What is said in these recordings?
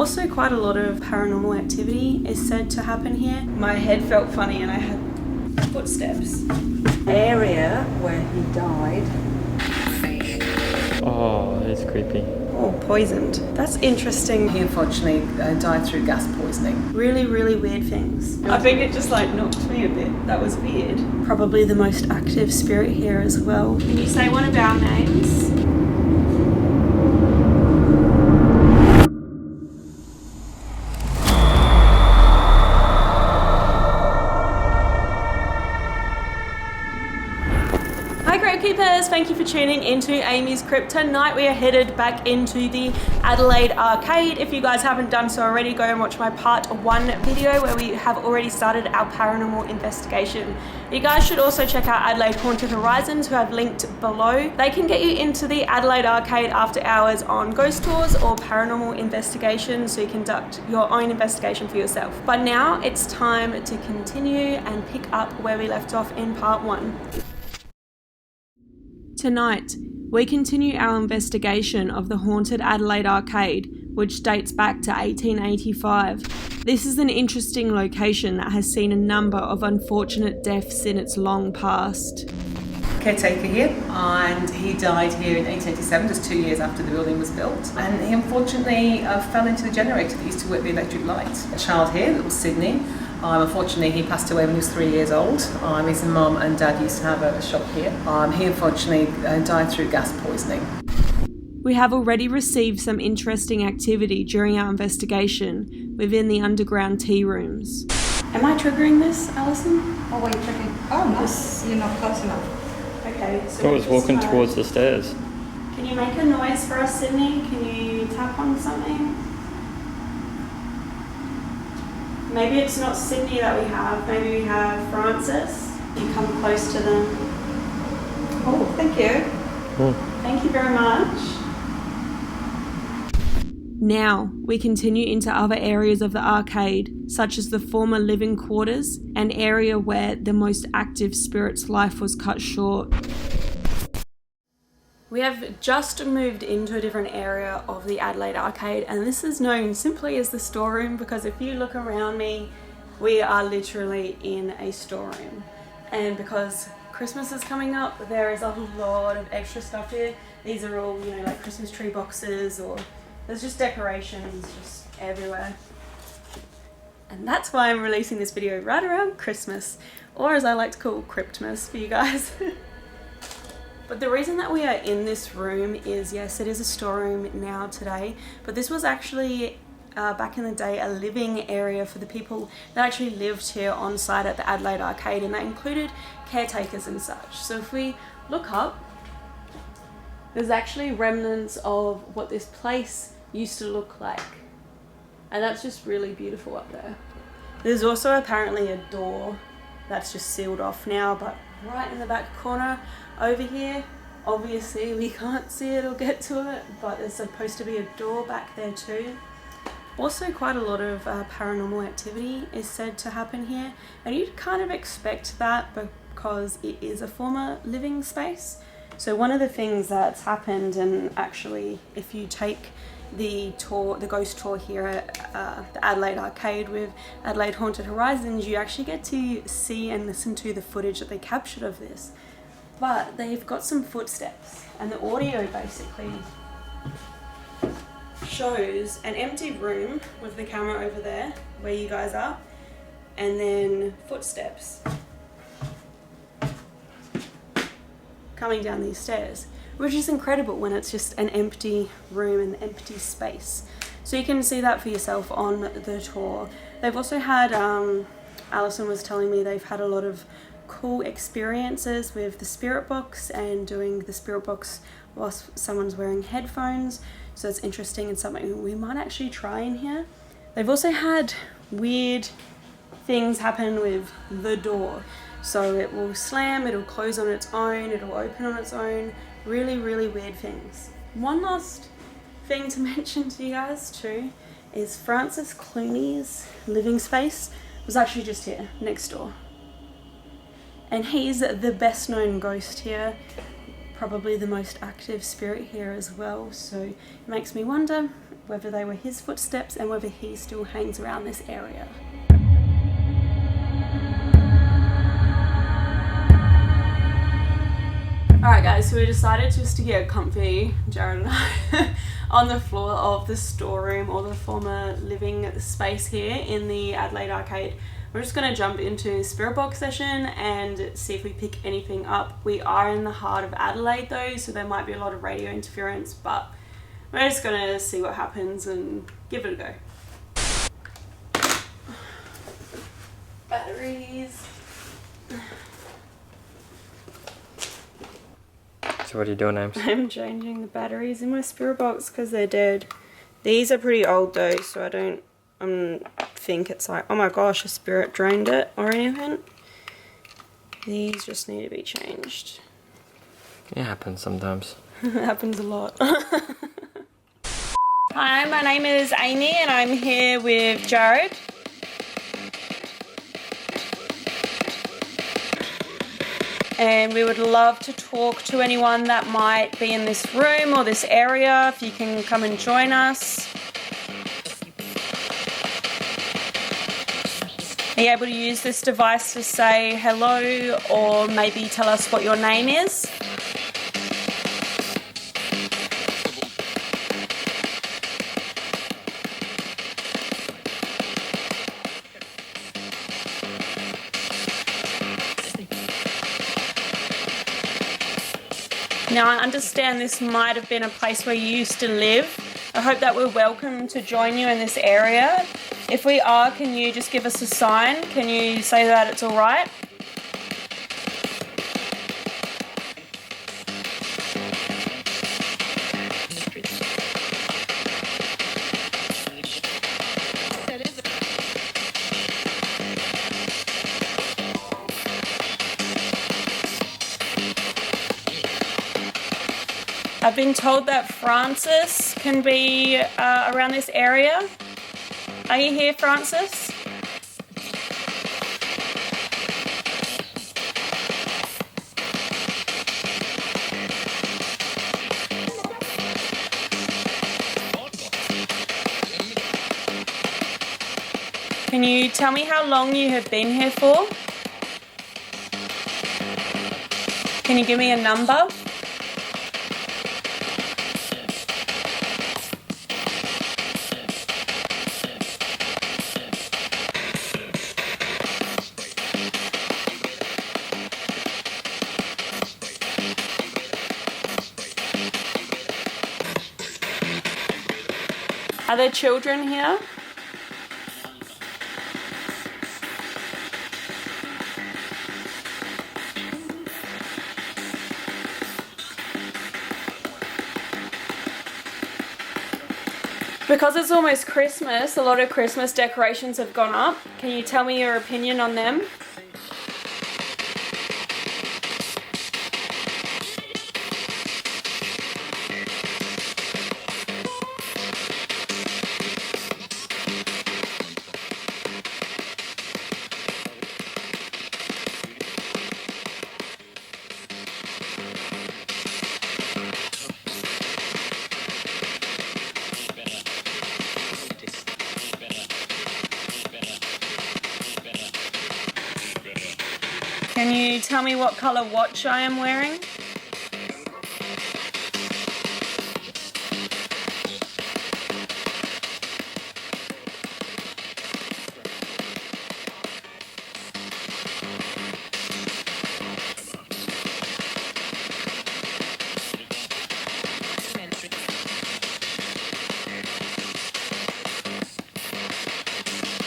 Also, quite a lot of paranormal activity is said to happen here. My head felt funny and I had footsteps. Area where he died. Oh, it's creepy. Oh, poisoned. That's interesting. He unfortunately died through gas poisoning. Really, really weird things. I think it just like knocked me a bit. That was weird. Probably the most active spirit here as well. Can you say one of our names? Thank you for tuning into AmysCrypt. Tonight we are headed back into the Adelaide Arcade. If you guys haven't done so already, go and watch my part 1 video where we have already started our paranormal investigation. You guys should also check out Adelaide Haunted Horizons, who I've linked below. They can get you into the Adelaide Arcade after hours on ghost tours or paranormal investigations, so you conduct your own investigation for yourself. But now it's time to continue and pick up where we left off in part 1. Tonight, we continue our investigation of the haunted Adelaide Arcade, which dates back to 1885. This is an interesting location that has seen a number of unfortunate deaths in its long past. Caretaker here, and he died here in 1887, just 2 years after the building was built. And he unfortunately fell into the generator that used to work the electric light. A child here, little Sydney. Unfortunately, he passed away when he was 3 years old. His mum and dad used to have a shop here. He unfortunately died through gas poisoning. We have already received some interesting activity during our investigation within the underground tea rooms. Am I triggering this, Alison? Oh, wait, triggering. Oh, nice. You're not close enough. Okay. So I was walking towards the stairs. Can you make a noise for us, Sydney? Can you tap on something? Maybe it's not Sydney that we have, maybe we have Francis. You come close to them. Oh, thank you. Thank you very much. Now, we continue into other areas of the arcade, such as the former living quarters, an area where the most active spirit's life was cut short. We have just moved into a different area of the Adelaide Arcade, and this is known simply as the storeroom because if you look around me, we are literally in a storeroom. And because Christmas is coming up, there is a lot of extra stuff here. These are all, like Christmas tree boxes, or there's just decorations just everywhere. And that's why I'm releasing this video right around Christmas, or as I like to call Cryptmas for you guys. But the reason that we are in this room is, yes, it is a storeroom now today, but this was actually back in the day a living area for the people that actually lived here on site at the Adelaide Arcade, and that included caretakers and such. So if we look up, there's actually remnants of what this place used to look like, and that's just really beautiful up there. There's also apparently a door that's just sealed off now, but right in the back corner over here, obviously we can't see it or get to it, but there's supposed to be a door back there too. Also, quite a lot of paranormal activity is said to happen here, and you'd kind of expect that because it is a former living space. So one of the things that's happened, and actually if you take the ghost tour here at the Adelaide Arcade with Adelaide Haunted Horizons, you actually get to see and listen to the footage that they captured of this. But they've got some footsteps, and the audio basically shows an empty room with the camera over there where you guys are, and then footsteps coming down these stairs, which is incredible when it's just an empty room and empty space. So you can see that for yourself on the tour. They've also had, Alison was telling me they've had a lot of cool experiences with the spirit box and doing the spirit box whilst someone's wearing headphones. So it's interesting and something we might actually try in here. They've also had weird things happen with the door. So it will slam, it'll close on its own, it'll open on its own. Really, really weird things. One last thing to mention to you guys too is Francis Clooney's living space was actually just here, next door. And he's the best known ghost here, probably the most active spirit here as well. So it makes me wonder whether they were his footsteps and whether he still hangs around this area. Alright guys, so we decided just to get comfy, Jared and I, on the floor of the storeroom, or the former living space here in the Adelaide Arcade. We're just going to jump into spirit box session and see if we pick anything up. We are in the heart of Adelaide though, so there might be a lot of radio interference, but we're just going to see what happens and give it a go. Batteries. So what are you doing, Ames? I'm changing the batteries in my spirit box because they're dead. These are pretty old though, so I don't think it's like, oh my gosh, a spirit drained it or anything. These just need to be changed. It happens sometimes. It happens a lot. Hi, my name is Amy and I'm here with Jared. And we would love to talk to anyone that might be in this room or this area. If you can come and join us. Are you able to use this device to say hello or maybe tell us what your name is? Now, I understand this might have been a place where you used to live. I hope that we're welcome to join you in this area. If we are, can you just give us a sign? Can you say that it's all right? I've been told that Francis can be around this area. Are you here, Francis? Can you tell me how long you have been here for? Can you give me a number? Are there children here? Because it's almost Christmas, a lot of Christmas decorations have gone up. Can you tell me your opinion on them? Can you tell me what colour watch I am wearing?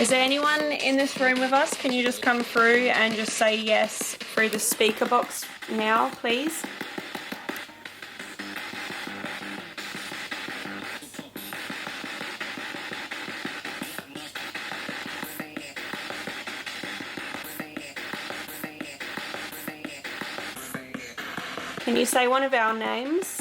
Is there anyone in this room with us? Can you just come through and just say yes through the speaker box now, please? Can you say one of our names?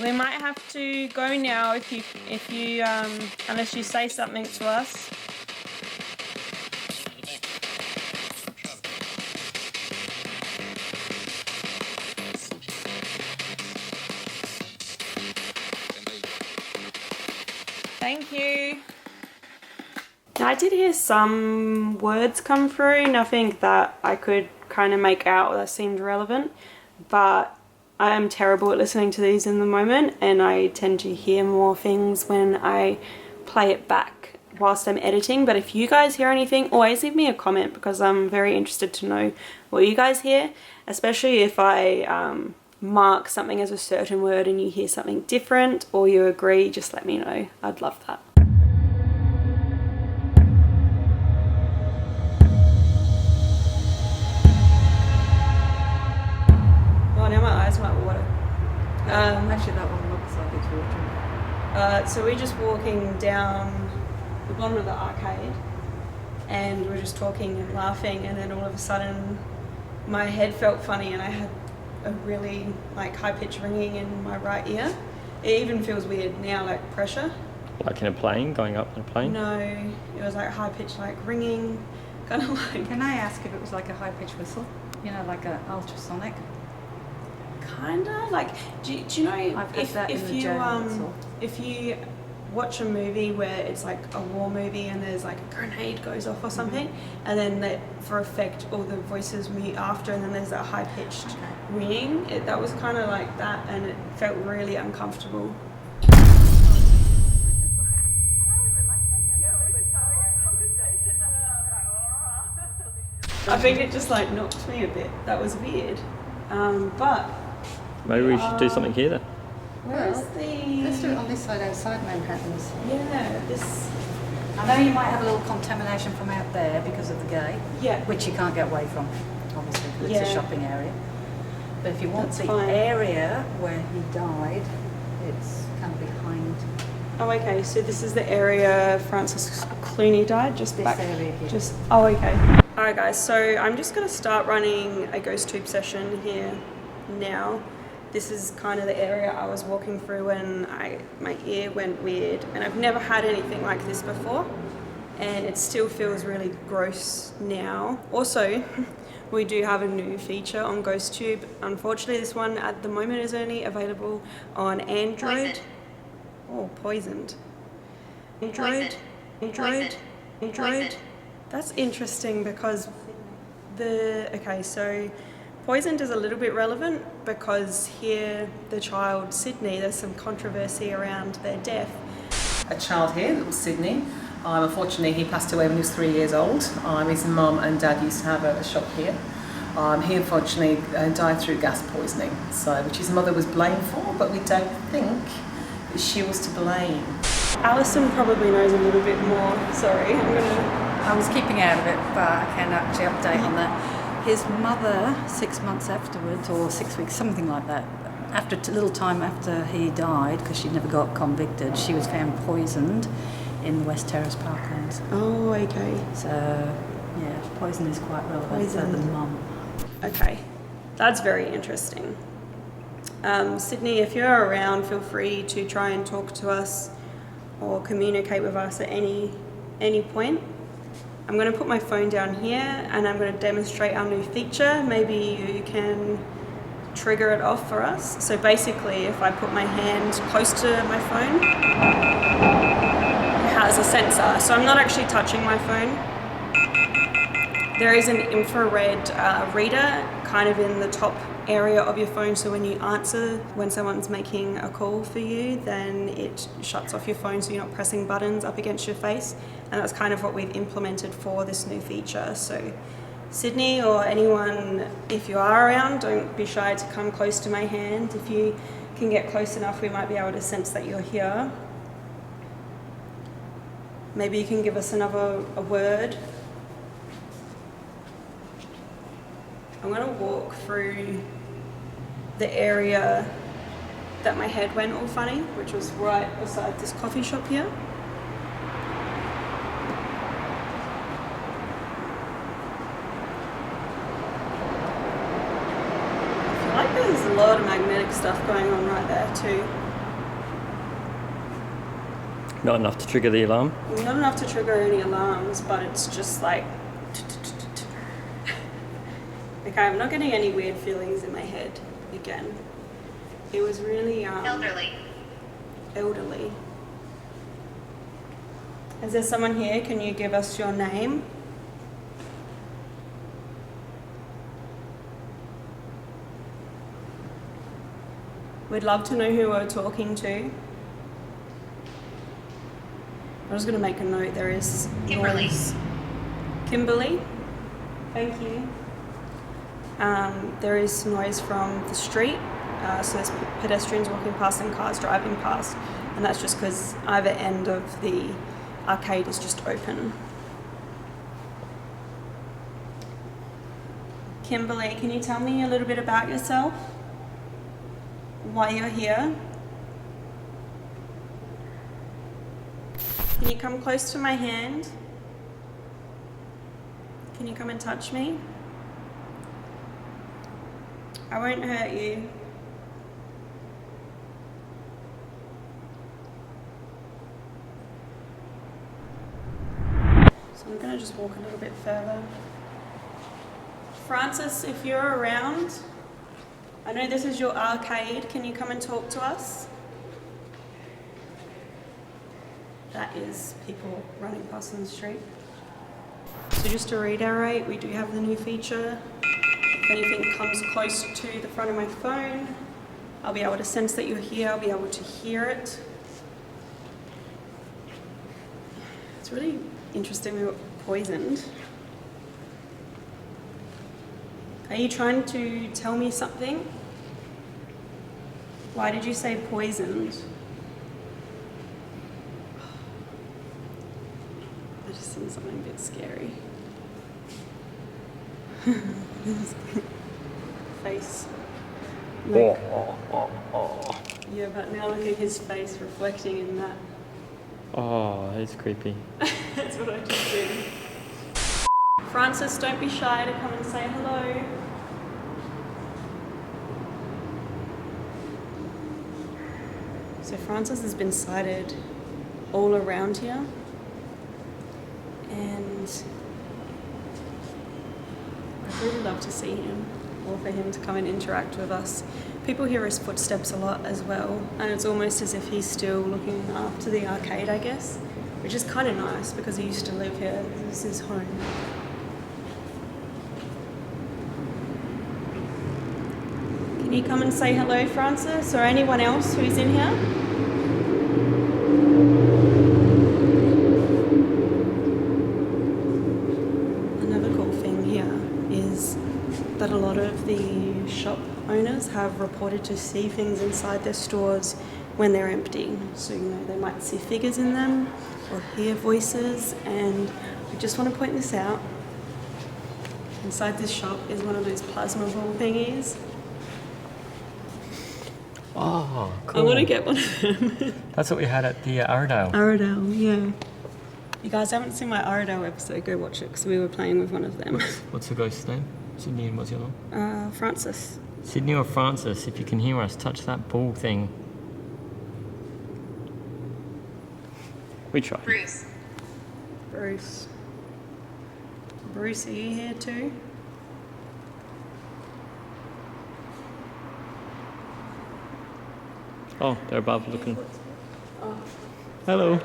We might have to go now if you unless you say something to us. Thank you. Now, I did hear some words come through, nothing that I could kind of make out that seemed relevant, but I am terrible at listening to these in the moment, and I tend to hear more things when I play it back whilst I'm editing. But if you guys hear anything, always leave me a comment, because I'm very interested to know what you guys hear, especially if I mark something as a certain word and you hear something different or you agree. Just let me know. I'd love that. Oh, now my eyes might water. Actually, that one looks like it's watering. So we're just walking down the bottom of the arcade, and we're just talking and laughing, and then all of a sudden my head felt funny and I had a really like high-pitched ringing in my right ear. It even feels weird now, like pressure. Like in a plane, going up in a plane? No, it was like high-pitched, like ringing, kind of like... Can I ask if it was like a high-pitched whistle? You know, like an ultrasonic? Kinda, like, do you know, I've had that in the jail, if you watch a movie where it's like a war movie and there's like a grenade goes off or something, and then for effect all the voices mute after, and then there's that high-pitched ringing, that was kind of like that, and it felt really uncomfortable. I think it just like knocked me a bit. That was weird, but Maybe we should do something here then. where's Let's do it on this side outside Manhattan's. Yeah, this... I know you might have a little contamination from out there because of the gate, Yeah. which you can't get away from, obviously, because it's a shopping area. But if you want That's the fine. area where he died, it's kind of behind Oh, okay, so this is the area Francis Clooney died, just this back... area here. Oh, okay. Alright guys, so I'm just going to start running a ghost tube session here now. This is kind of the area I was walking through when my ear went weird, and I've never had anything like this before, and it still feels really gross now. Also, we do have a new feature on GhostTube. Unfortunately, this one at the moment is only available on Android. Oh, poisoned. Android. That's interesting because okay, so poisoned is a little bit relevant because here, the child Sydney, there's some controversy around their death. A child here, little Sydney. Unfortunately, he passed away when he was 3 years old. His mum and dad used to have a shop here. He unfortunately died through gas poisoning, which his mother was blamed for, but we don't think that she was to blame. Alison probably knows a little bit more. Sorry, I was keeping out of it, but I can actually update on that. His mother, 6 months afterwards, or 6 weeks, something like that, after a little time after he died, because she never got convicted, she was found poisoned in the West Terrace parklands. Oh, okay. So, yeah, poison is quite relevant for the mum. Okay, that's very interesting. Sydney, if you're around, feel free to try and talk to us or communicate with us at any point. I'm going to put my phone down here and I'm going to demonstrate our new feature. Maybe you can trigger it off for us. So basically, if I put my hand close to my phone, it has a sensor. So I'm not actually touching my phone. There is an infrared reader kind of in the top area of your phone, so when you answer, when someone's making a call for you, then it shuts off your phone so you're not pressing buttons up against your face, and that's kind of what we've implemented for this new feature. So Sydney or anyone, if you are around, don't be shy to come close to my hand. If you can get close enough, we might be able to sense that you're here. Maybe you can give us a word. I'm going to walk through the area that my head went all funny, which was right beside this coffee shop here. I feel like there's a lot of magnetic stuff going on right there too. Not enough to trigger the alarm? Not enough to trigger any alarms, but it's just like... Okay, I'm not getting any weird feelings in my head again. It was really... Elderly. Is there someone here? Can you give us your name? We'd love to know who we're talking to. I'm just going to make a note. There is Kimberly. noise. Kimberly? Thank you. There is noise from the street. So there's pedestrians walking past and cars driving past. And that's just because either end of the arcade is just open. Kimberly, can you tell me a little bit about yourself? Why you're here? Can you come close to my hand? Can you come and touch me? I won't hurt you. So I'm going to just walk a little bit further. Francis, if you're around, I know this is your arcade. Can you come and talk to us? That is people running past on the street. So just to reiterate, we do have the new feature. If anything comes close to the front of my phone, I'll be able to sense that you're here. I'll be able to hear it. It's really interesting we were poisoned. Are you trying to tell me something? Why did you say poisoned? I just seen something a bit scary. Face. Like, yeah, but now look at his face reflecting in that. Oh, it's creepy. That's what I just did. Francis, don't be shy to come and say hello. So Francis has been sighted all around here, and I'd really love to see him, or for him to come and interact with us. People hear his footsteps a lot as well, and it's almost as if he's still looking after the arcade, I guess, which is kind of nice because he used to live here. This is his home. Can you come and say hello, Francis, or anyone else who's in here? Another cool thing here is that a lot of the shop owners have reported to see things inside their stores when they're empty. So, they might see figures in them or hear voices, and I just want to point this out. Inside this shop is one of those plasma ball thingies. Oh, cool. I want to get one of them. That's what we had at the Aradale. Aradale, yeah. You guys haven't seen my Aradale episode, go watch it, because we were playing with one of them. What's the ghost's name? Sydney, and what's your name? Francis. Sydney or Francis, if you can hear us, touch that ball thing. We tried. Bruce. Bruce. Bruce, are you here too? Oh, they're above looking. Oh. Hello.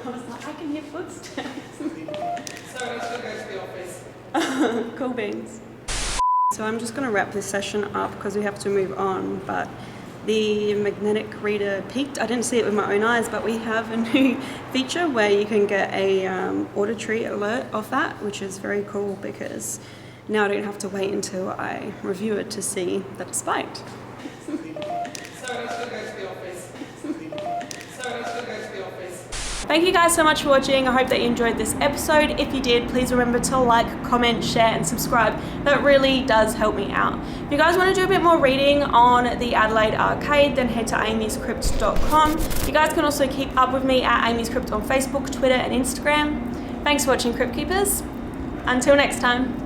I was like, I can hear footsteps. Sorry, I should go to the office. Cool beans. So I'm just going to wrap this session up because we have to move on, but the magnetic reader peaked. I didn't see it with my own eyes, but we have a new feature where you can get a auditory alert of that, which is very cool because now I don't have to wait until I review it to see that it's spiked. Sorry, I should go to the office. Sorry, I should go to the office. Thank you guys so much for watching. I hope that you enjoyed this episode. If you did, please remember to like, comment, share and subscribe. That really does help me out. If you guys want to do a bit more reading on the Adelaide Arcade, then head to AmysCrypt.com. You guys can also keep up with me at AmysCrypt on Facebook, Twitter and Instagram. Thanks for watching, Crypt Keepers. Until next time.